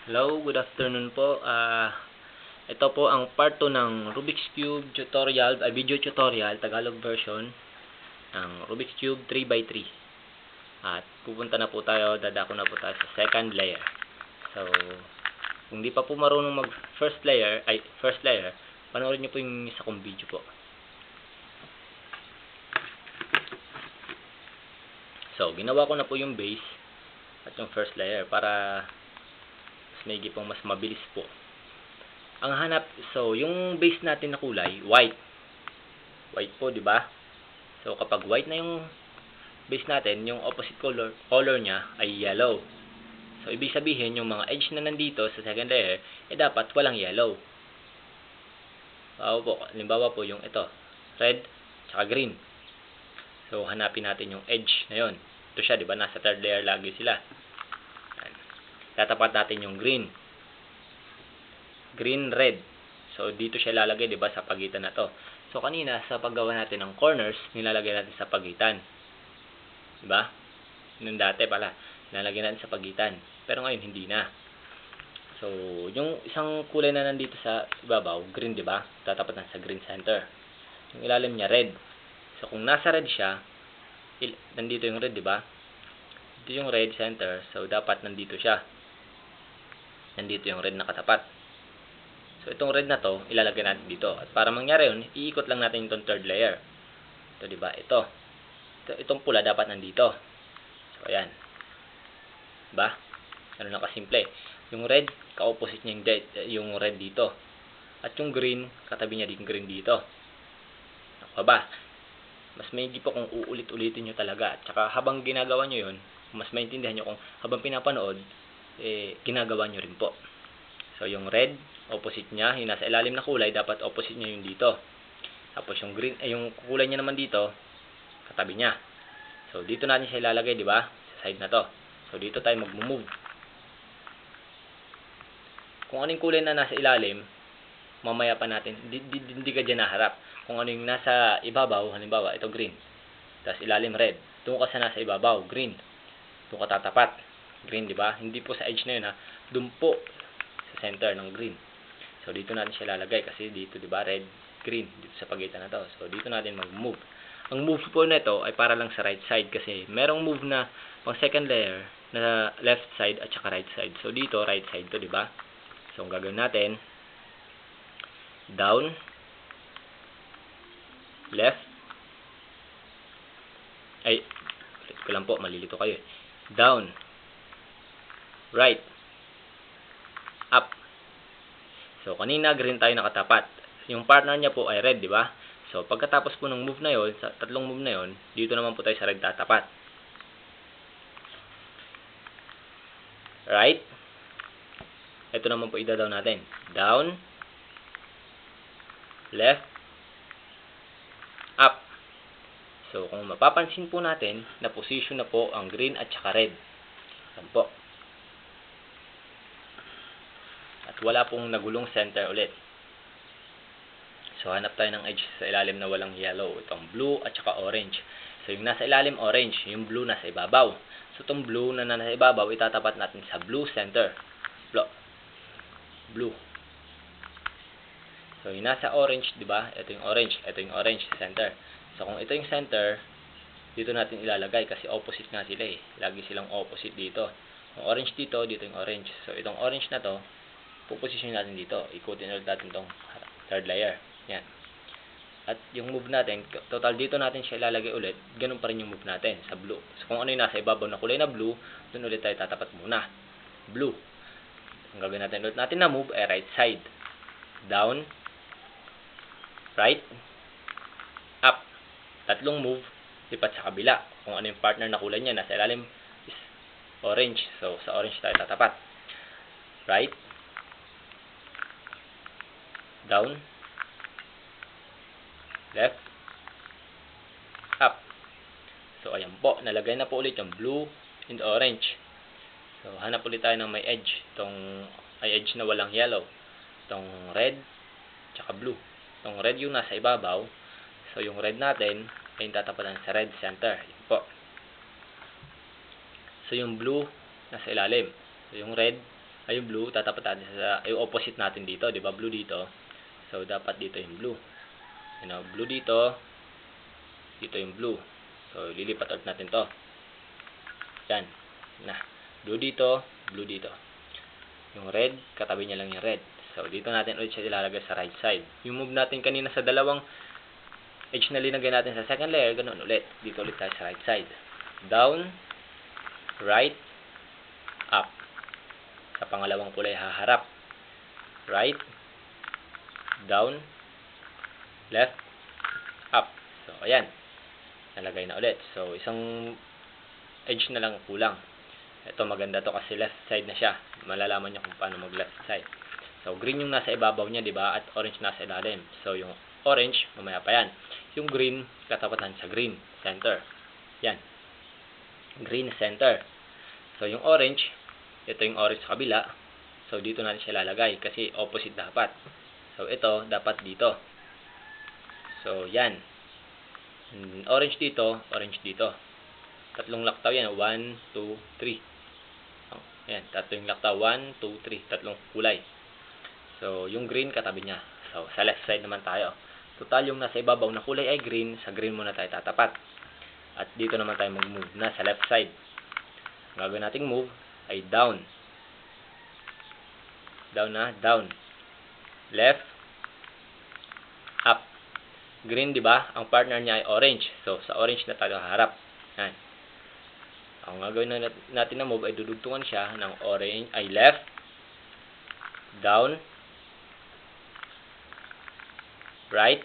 Hello, good afternoon po. Ito po ang part 2 ng Rubik's Cube tutorial, video tutorial, Tagalog version ng Rubik's Cube 3x3. At pupunta na po tayo, dadako na po tayo sa second layer. So, kung di pa po marunong mag first layer, panoorin niyo po yung isa kong video po. So, ginawa ko na po yung base at yung first layer para medyo pong mas mabilis po. Ang hanap, so yung base natin na kulay, white. White po, di ba? So kapag white na yung base natin, yung opposite color niya ay yellow. So ibig sabihin yung mga edge na nandito sa second layer, dapat walang yellow. Halimbawa po yung ito, red tsaka green. So hanapin natin yung edge na yon. Ito siya, di ba? Nasa third layer lagi sila. Tatapat natin yung green, red. So dito siya lalagay, 'di ba, sa pagitan na 'to. So kanina sa paggawa natin ng corners, nilalagay natin sa pagitan. 'Di ba? Nung dati pala, nilalagay natin sa pagitan. Pero ngayon hindi na. So yung isang kulay na nandito sa ibabaw, green, 'di ba? Tatapat na sa green center. Yung ilalim niya red. So kung nasa red siya, nandito yung red, 'di ba? Ito yung red center, so dapat nandito siya. Nandito yung red na katapat. So, itong red na to, ilalagay natin dito. At para mangyari yun, iikot lang natin itong third layer. Ito, diba? Itong pula dapat nandito. So, ayan. Diba? Ano lang kasimple. Yung red, ka-opposite niya yung red dito. At yung green, katabi niya din green dito. Ako ba? Mas maigi po kung uulit-ulitin nyo talaga. At saka habang ginagawa nyo yun, mas maintindihan nyo kung habang pinapanood, ginagawa nyo rin po. So yung red, opposite niya, yung nasa ilalim na kulay, dapat opposite niya yung dito. Tapos yung green, yung kulay niya naman dito, katabi niya. So dito natin siya ilalagay, di ba? Sa side na to. So dito tayo mag-move. Kung anong kulay na nasa ilalim, mamaya pa natin, hindi ka dyan naharap. Kung ano yung nasa ibabaw, halimbawa, ito green. Tapos ilalim red. Doon ka sa nasa ibabaw, green. Doon ka tatapat. Green, di ba? Hindi po sa edge na yun, ha. Doon po sa center ng green. So dito natin siya lalagay kasi dito, di ba, red, green dito sa pagitan na to. So dito natin mag-move. Ang move po nito ay para lang sa right side kasi merong move na pang second layer na left side at saka right side. So dito right side to, di ba? So ang gagawin natin, down, left, ulit ko lang po, malilito kayo. Down, right, up. So kanina green tayo nakatapat. Yung partner niya po ay red, di ba? So pagkatapos po ng move na yon, sa tatlong move na yon, dito naman po tayo sa red tatapat. Right. Ito naman po idadaw natin. Down, left, up. So kung mapapansin po natin, na position na po ang green at saka red. Yan po. At wala pong nagulong center ulit. So hanap tayo ng edge sa ilalim na walang yellow. Itong blue at saka orange. So yung nasa ilalim orange, yung blue nasa ibabaw. So itong blue na nasa ibabaw, itatapat natin sa blue center. Blue. So yung nasa orange, di ba? Ito yung orange center. So kung ito yung center, dito natin ilalagay kasi opposite nga sila eh. Lagi silang opposite dito. Yung orange dito yung orange. So itong orange na to, puposition natin dito. Ikutin ulit natin itong third layer. Yan. At yung move natin, total dito natin siya ilalagay ulit. Ganun pa rin yung move natin sa blue. So kung ano yung nasa ibabaw na kulay na blue, dun ulit tayo tatapat muna. Blue. Ang gagawin natin ulit natin na move ay right side. Down, right, up. Tatlong move, lipat sa kabila. Kung ano yung partner na kulay niya, nasa ilalim is orange. So sa orange tayo tatapat. Right, down, left, up. So ayan po, nalagay na po ulit yung blue and orange. So hanap ulit tayo ng may edge. Edge na walang yellow. Itong red, tsaka blue. Itong red yung nasa ibabaw. So yung red natin ay tatapatan sa red center. Yan po. So yung blue nasa ilalim. So yung red ay yung blue, tatapat natin sa, yung opposite natin dito, di ba? Blue dito. So, dapat dito yung blue. Blue dito. Dito yung blue. So, lilipat ulit natin to. Yan. Blue dito, blue dito. Yung red, katabi niya lang yung red. So, dito natin ulit siya ilalagay sa right side. Yung move natin kanina sa dalawang edge na linagay natin sa second layer, ganun ulit. Dito ulit tayo sa right side. Down, right, up. Sa pangalawang kulay, haharap. Right, down, left, up. So, ayan. Nalagay na ulit. So, isang edge na lang kulang. Ito maganda to kasi left side na siya. Malalaman nyo kung paano mag left side. So, green yung nasa ibabaw niya, di ba? At orange nasa ilalim. So, yung orange, mamaya pa yan. Yung green, katapatan sa green. Center. Yan. Green, center. So, yung orange, ito yung orange sa kabila. So, dito natin siya lalagay kasi opposite dapat. So, ito, dapat dito. So, yan. Orange dito, orange dito. Tatlong laktaw yan. 1, 2, 3. Yan, tatlong laktaw. 1, 2, 3. Tatlong kulay. So, yung green katabi niya. So, sa left side naman tayo. Total, yung nasa ibabaw na kulay ay green. Sa green muna tayo tatapat. At dito naman tayo mag-move na sa left side. Ang gagawin nating move ay down. Down na, down. Left, up. Green, di ba? Ang partner niya ay orange. So, sa orange na tayo haharap. Yan. Ang gagawin natin na move ay dudugtungan siya ng orange, ay left, down, right,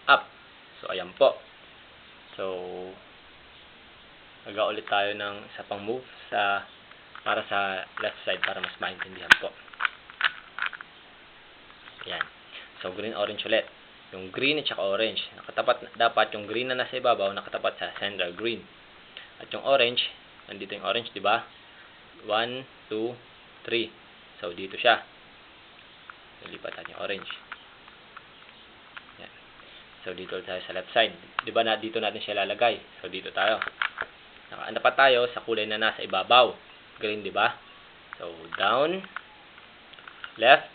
up. So, ayan po. So, ulit tayo ng isa pang move para sa left side para mas maintindihan po. Yan. So, green, orange ulit. Yung green at saka orange. Dapat yung green na nasa ibabaw nakatapat sa center green. At yung orange, nandito yung orange, di ba? 1, 2, 3. So, dito siya. Nilipatan yung orange. Yan. So, dito tayo sa left side. Di ba dito natin siya lalagay? So, dito tayo. Nakaandapat tayo sa kulay na nasa ibabaw. Green, di ba? So, down, left,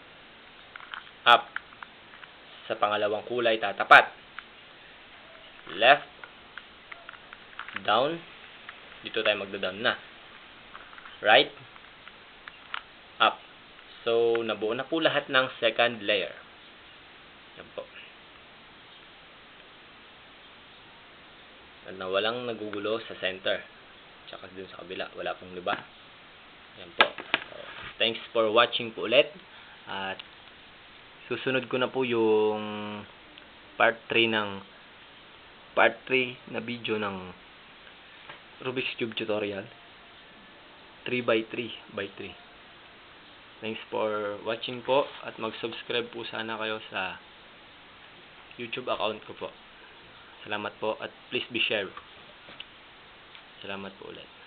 up. Sa pangalawang kulay, tatapat. Left, down. Dito tayo magda-down na. Right, up. So, nabuo na po lahat ng second layer. Yan po. At na walang nagugulo sa center. Tsaka dun sa kabila, wala pong liba. Yan po. So, thanks for watching po ulit. At susunod ko na po yung part 3 na video ng Rubik's Cube tutorial. 3x3x3. Thanks for watching po at mag-subscribe po sana kayo sa YouTube account ko po. Salamat po at please be share. Salamat po ulit.